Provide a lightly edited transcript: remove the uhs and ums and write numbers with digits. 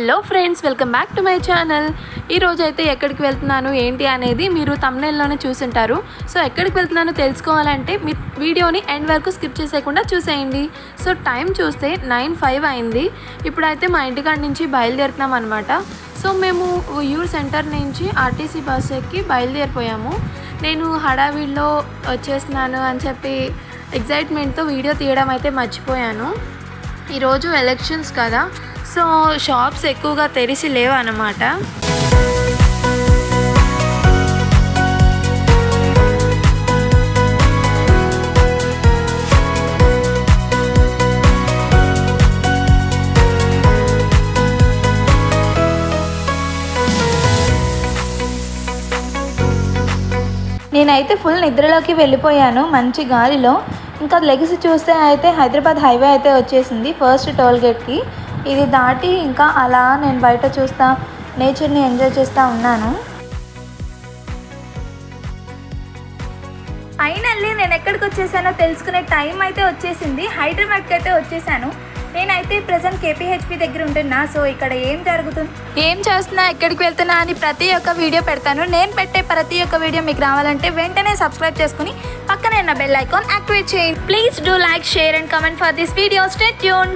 Hello friends, welcome back to my channel. ఈరోజు అయితే ఎక్కడికి వెళ్తున్నాను ఏంటి అనేది మీరు థంబ్నెయిల్లోనే చూసుంటారు. సో ఎక్కడికి వెళ్తున్నానో తెలుసుకోవాలంటే మీ వీడియోని ఎండ్ వరకు స్కిప్ చేసేయకుండా చూసేయండి. సో టైం చూస్తే 9:05 అయింది. ఇప్పుడైతే మా ఇంటికాడ నుంచి బయలుదేరుతున్నాం అనమాట. సో మేము యూర్ సెంటర్ నుంచి ఆర్టీసీ బస్ ఎక్కి బయలుదేరిపోయాము. నేను హడావిడిలో వచ్చేస్తున్నాను అని చెప్పి ఎగ్జైట్మెంట్తో వీడియో తీయడం అయితే మర్చిపోయాను. ఈరోజు ఎలక్షన్స్ కదా, సో షాప్స్ ఎక్కువగా తెరిచి లేవు అన్నమాట. నేనైతే ఫుల్ నిద్రలోకి వెళ్ళిపోయాను మంచి గాలిలో. ఇంకా లెగిసి చూస్తే అయితే హైదరాబాద్ హైవే అయితే వచ్చేసింది ఫస్ట్ టోల్ గేట్కి. ఇది దాటి ఇంకా అలా నేను బయట చూస్తా నేచర్ని ఎంజాయ్ చేస్తూ ఉన్నాను. ఫైనల్లీ నేను ఎక్కడికి వచ్చేసానో తెలుసుకునే టైం అయితే వచ్చేసింది. హైదరాబాద్కి అయితే వచ్చేసాను. నేనైతే ప్రజెంట్ KPHP దగ్గర ఉంటున్నా. సో ఇక్కడ ఏం జరుగుతుంది, ఏం చేస్తున్నా, ఎక్కడికి వెళ్తున్నా అని ప్రతి ఒక్క వీడియో పెడతాను. నేను పెట్టే ప్రతి ఒక్క వీడియో మీకు రావాలంటే వెంటనే సబ్స్క్రైబ్ చేసుకుని పక్కనే ఉన్న బెల్ ఐకాన్ యాక్టివేట్ చేయండి. Please do like, share and comment for this video. Stay tune.